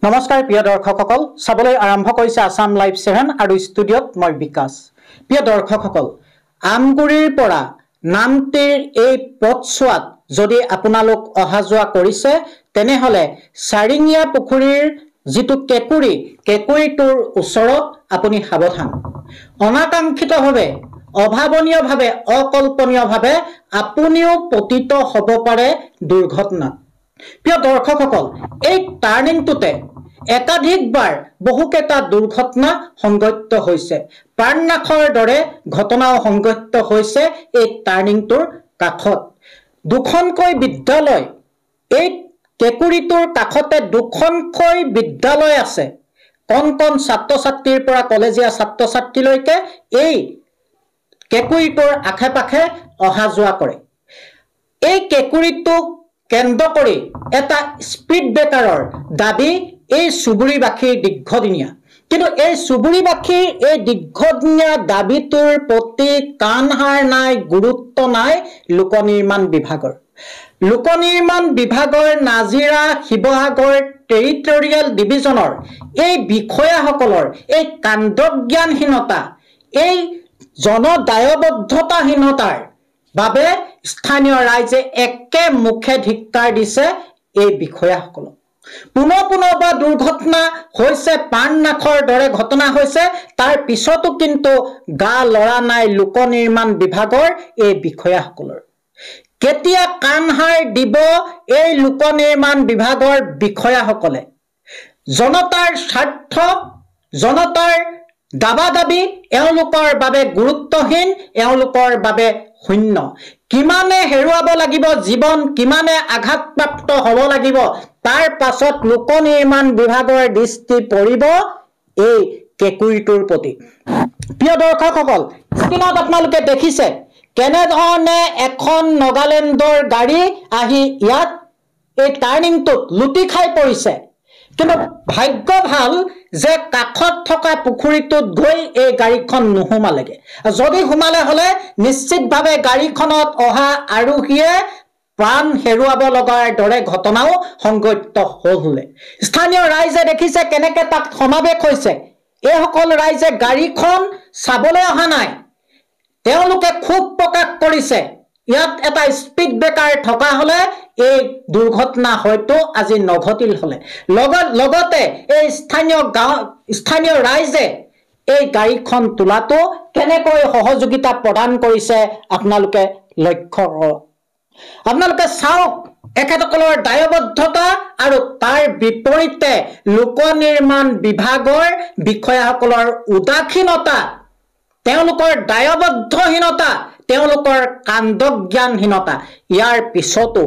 নমস্কাৰ প্ৰিয় দৰ্শকসকল চাবলৈ আৰম্ভ কৰিছে আসাম লাইভ 7 আৰু ষ্টুডিঅত মই বিকাশ। প্ৰিয় দৰ্শকসকল, আমগুৰিৰ পৰা নামটিৰ এই পথছোৱাত যদি আপোনালোক অহা যোৱা কৰিছে তেনেহলে চাৰিঙীয়া পুখুৰীৰ যিটো কেকুৰিটোৰ ওচৰত আপুনি সাৱধান। অনাকাংক্ষিতভাৱে অভাৱনীয়ভাৱে অকল্পনীয়ভাৱে আপুনিও পতিত হ'ব পাৰে দুৰ্ঘটনাত। প্ৰিয় দৰ্শকসকল, এই টাৰ্ণিংটোতে একাধিকবাৰ বহুকেইটা দুৰ্ঘটনা সংঘটিত হৈছে। প্ৰাণনাশৰ দৰে ঘটনাও সংঘটিত হৈছে এই টাৰ্ণিংটোৰ কাষত। দুখনকৈ বিদ্যালয়, এই কেকুৰিটোৰ কাষতে দুখনকৈ বিদ্যালয় আছে। কণ কণ ছাত্ৰ ছাত্ৰীৰ পৰা কলেজীয়া ছাত্ৰ ছাত্ৰীলৈকে এই কেকুৰিটোৰ আশে পাশে অহা যোৱা কৰে। এই কেকুৰিটোক কেন্দ্ৰ কৰি এটা স্পীড ব্ৰেকাৰৰ দাবী এই চুবুৰীবাসীৰ দীৰ্ঘদিনীয়া। কিন্তু এই চুবুৰীবাসীৰ এই দীৰ্ঘদিনীয়া দাবীটোৰ প্ৰতি কাণসাৰ নাই, গুৰুত্ব নাই লোক নিৰ্মাণ বিভাগৰ। লোক নিৰ্মাণ বিভাগৰ নাজিৰা শিৱসাগৰ টেৰিটৰিয়েল ডিভিজনৰ এই বিষয়াসকলৰ এই কাণ্ডজ্ঞানহীনতা, এই জনদায়বদ্ধতাহীনতাৰ বাবে স্থানীয় ৰাইজে একে মুখে ধিক্কাৰ দিছে এই বিষয়াসকলক। পুনৰ দুৰ্ঘটনা হৈছে, প্ৰাণনাশৰ দৰে ঘটনা হৈছে, তাৰ পিছতো কিন্তু গা লৰা নাই লোক নিৰ্মাণ বিভাগৰ এই বিষয়াসকলৰ। কেতিয়া কাণসাৰ দিব এই লোক নিৰ্মাণ বিভাগৰ বিষয়াসকলে? জনতাৰ স্বাৰ্থ, জনতাৰ দাবী এওঁলোকৰ বাবে গুৰুত্বহীন, এওঁলোকৰ বাবে শূন্য। কিমানে হেৰুৱাব লাগিব জীৱন, কিমানে আঘাতপ্ৰাপ্ত হ'ব লাগিব, তাৰ পাছত লোক নিৰ্মাণ বিভাগৰ দৃষ্টি পৰিব এই কেকুৰিটোৰ প্ৰতি। প্ৰিয় দৰ্শকসকল, স্ক্ৰীণত আপোনালোকে দেখিছে কেনেধৰণে এখন নাগালেণ্ডৰ গাড়ী আহি ইয়াত এই টাৰ্ণিংটোত লুটি খাই পৰিছে। কিন্তু ভাগ্য ভাল যে কাষত থকা পুখুৰীটোত গৈ এই গাড়ীখন নুসুমালেগে। যদি সোমালে হলে নিশ্চিতভাৱে গাড়ীখনত অহা আৰোহীয়ে প্ৰাণ হেৰুৱাব লগাৰ দৰে ঘটনাও সংঘটিত হলে। স্থানীয় ৰাইজে দেখিছে কেনেকে তাত সমাৱেশ হৈছে। এইসকল ৰাইজে গাড়ীখন চাবলৈ অহা নাই, তেওঁলোকে ক্ষোভ প্ৰকাশ কৰিছে। ইয়াত এটা স্পীড ব্ৰেকাৰ থকা হলে এই দুৰ্ঘটনা হয়তো আজি নঘটিল হলে। লগতে এই স্থানীয় ৰাইজে এই গাড়ীখন তোলাটো কেনেকৈ সহযোগিতা প্ৰদান কৰিছে আপোনালোকে লক্ষ্য কৰক। আপোনালোকে চাওক এখেতসকলৰ দায়বদ্ধতা আৰু তাৰ বিপৰীতে লোক নিৰ্মাণ বিভাগৰ বিষয়াসকলৰ উদাসীনতা, তেওঁলোকৰ দায়বদ্ধহীনতা, তেওঁলোকৰ কাণ্ডজ্ঞানহীনতা। ইয়াৰ পিছতো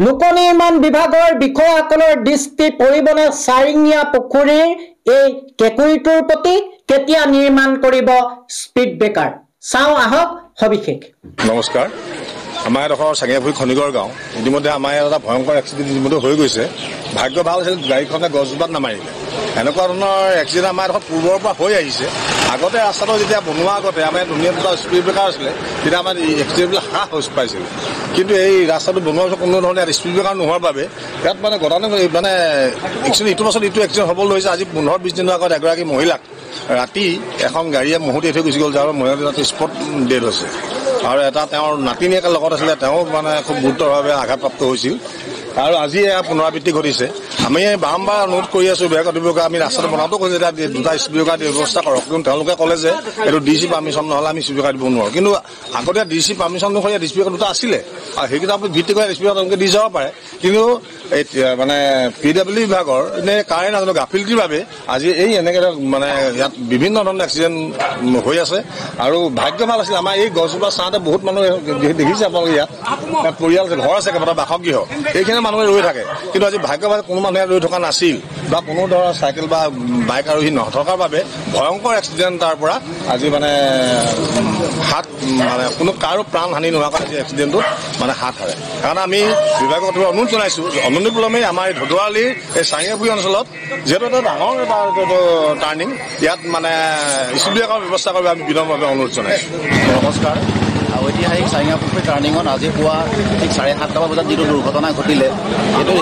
লোক নিৰ্মাণ বিভাগৰ বিষয়াসকলৰ দৃষ্টি পৰিবনে চাৰিঙীয়া পুখুৰীৰ এই কেকুৰিটোৰ প্ৰতি? কেতিয়া নিৰ্মাণ কৰিব স্পীড ব্ৰেকাৰ? চাওঁ আহক সবিশেষ। নমস্কাৰ। আমাৰ এডোখৰ চাৰিঙীয়াপুখুৰী খনিগড় গাঁও, ইতিমধ্যে আমাৰ এটা ভয়ংকৰ এক্সিডেণ্ট ইতিমধ্যে হৈ গৈছে। ভাগ্য ভাল আছিল গাড়ীখনে গছজোপাত নামাৰিলে। এনেকুৱা ধৰণৰ এক্সিডেণ্ট আমাৰ এডোখৰ পূৰ্বৰ পৰা হৈ আহিছে। আগতে ৰাস্তাটো যেতিয়া বনোৱা আগতে আমাৰ ধুনীয়া দুটা স্পীড ব্ৰেকাৰ আছিলে, তেতিয়া আমাৰ এক্সিডেণ্টবিলাক হ্ৰাস পাইছিল। কিন্তু এই ৰাস্তাটো বনোৱাৰ পিছত কোনো ধৰণে স্পীড ব্ৰেকাৰ নোহোৱাৰ বাবে ইয়াত ঘটনা এক্সিডেণ্ট ইটোৰ পাছত ইটো এক্সিডেণ্ট হ'বলৈ লৈছে। আজি 15-20 দিনৰ আগত এগৰাকী মহিলাক ৰাতি এখন গাড়ীয়ে মহতিয়াই থৈ গুচি গ'ল, যাৰ মহিলাটো স্পট ডেড হৈছে। আৰু এটা তেওঁৰ নাতিনীয়েকে লগত আছিলে, তেওঁ খুব গুৰুতৰভাৱে আঘাতপ্ৰাপ্ত হৈছিল। আৰু আজি এয়া পুনৰাবৃত্তি ঘটিছে। আমি বাৰম্বাৰ অনুৰোধ কৰি আছো বিভাগ কৰ্তৃপক্ষক, আমি ৰাস্তাটো বনাওঁতেও কৈছোঁ এতিয়া দুটা স্পীড ব্ৰেকাৰ ব্যৱস্থা কৰক। কিন্তু তেওঁলোকে ক'লে যে এইটো DC পাৰ্মিশ্যন নহ'লে আমি স্পীড ব্ৰেকাৰ দিব নোৱাৰোঁ। কিন্তু আগতে DC পাৰ্মিশ্যন নোহোৱা স্পীড ব্ৰেকাৰ দুটা আছিলে, আৰু সেইকেইটা আপুনি ভিত্তি কৰি স্পীড ব্ৰেকাৰ তেওঁলোকে দি যাব পাৰে। কিন্তু PWD বিভাগৰ কাৰে নাজানো গাফিলতিৰ বাবে আজি এই এনেকৈ ইয়াত বিভিন্ন ধৰণৰ এক্সিডেণ্ট হৈ আছে। আৰু ভাগ্য ভাল আছিল, আমাৰ এই গছজোপা চাওঁতে বহুত মানুহ দেখিছে আপোনালোকে, ইয়াত পৰিয়াল আছে, ঘৰ আছে, কেইবাটা বাসগৃহ, এইখিনি মানুহে ৰৈ থাকে। কিন্তু আজি ভাগ্য ভাল কোনো মানুহে ৰৈ থকা নাছিল, বা কোনো ধৰণৰ চাইকেল বা বাইক আৰোহী নথকাৰ বাবে ভয়ংকৰ এক্সিডেণ্ট তাৰ পৰা আজি কোনো কাৰো প্ৰাণ হানি নোহোৱাকৈ আজি এক্সিডেণ্টটোত হাত সাৰে। কাৰণ আমি বিভাগৰ অনুৰোধ জনাইছোঁ, অনুপলমে আমাৰ এই ধদুৱালিৰ এই চাৰিঙীয়াপুখুৰী অঞ্চলত যিহেতু এটা ডাঙৰ এটা টাৰ্ণিং, ইয়াত স্পীড ব্ৰেকাৰ ব্যৱস্থা কৰিব আমি বিনম্ৰভাৱে অনুৰোধ জনাইছোঁ। নমস্কাৰ। ঐতিহাসিক চাৰিঙাপুখুৰী টাৰ্ণিঙত আজি পুৱা ঠিক 7:30 বজাত যিটো দুৰ্ঘটনা ঘটিলে, এইটো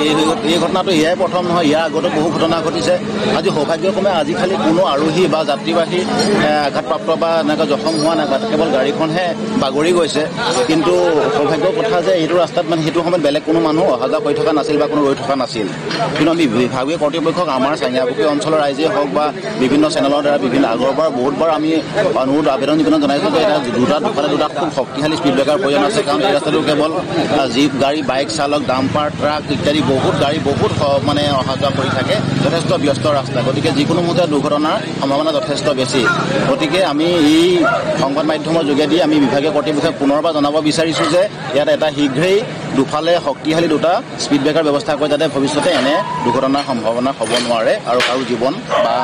এই ঘটনাটো এয়াই প্ৰথম নহয়, ইয়াৰ আগতো বহু ঘটনা ঘটিছে। আজি সৌভাগ্যক্ৰমে আজি খালি কোনো আৰোহী বা যাত্ৰীবাহী আঘাতপ্ৰাপ্ত বা এনেকৈ জখম হোৱা নাই, কেৱল গাড়ীখনহে বাগৰি গৈছে। কিন্তু সৌভাগ্যৰ কথা যে এইটো ৰাস্তাত মানে সেইটো সময়ত বেলেগ কোনো মানুহ অহা যোৱা কৰি থকা নাছিল বা কোনো ৰৈ থকা নাছিল। কিন্তু আমি বিভাগীয় কৰ্তৃপক্ষক আমাৰ চাৰিঙাপুখুৰী অঞ্চলৰ ৰাইজেই হওক বা বিভিন্ন চেনেলৰ দ্বাৰা বিভিন্ন আগৰবাৰ বহুতবাৰ আমি অনুৰোধ আবেদন নিবেদন জনাইছোঁ যে এটা দুফালে দুটা খুব শক্তিশালী স্পীড ব্ৰেকাৰ প্ৰয়োজন আছে। কাৰণ এই ৰাস্তাটো কেৱল জীপ গাড়ী, বাইক চালক, ডাম্পাৰ, ট্ৰাক ইত্যাদি বহুত গাড়ী বহুত মানে অহা যোৱা কৰি থাকে, যথেষ্ট ব্যস্ত ৰাস্তা। গতিকে যিকোনো মুহূৰ্তত দুৰ্ঘটনাৰ সম্ভাৱনা যথেষ্ট বেছি। গতিকে আমি এই সংবাদ মাধ্যমৰ যোগেদি আমি বিভাগীয় কৰ্তৃপক্ষক পুনৰবাৰ জনাব বিচাৰিছোঁ যে ইয়াত এটা শীঘ্ৰেই দুফালে শক্তিশালী দুটা স্পীড ব্ৰেকাৰ ব্যৱস্থা কৰে, যাতে ভৱিষ্যতে এনে দুৰ্ঘটনাৰ সম্ভাৱনা হ'ব নোৱাৰে আৰু কাৰো জীৱন বা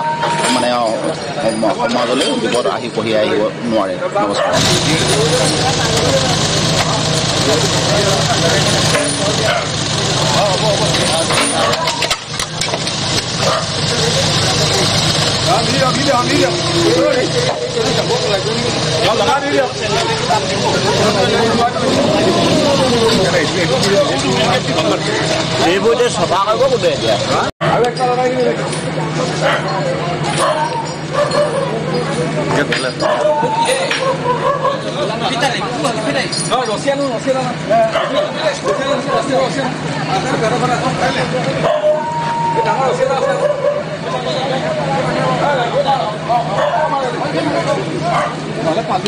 মানে সমাজলৈ বিপদ কঢ়িয়াই আহিব নোৱাৰে। নমস্কাৰ। এইবোৰ এতিয়া চফা কৰিব কোনে এতিয়া? পাঁচ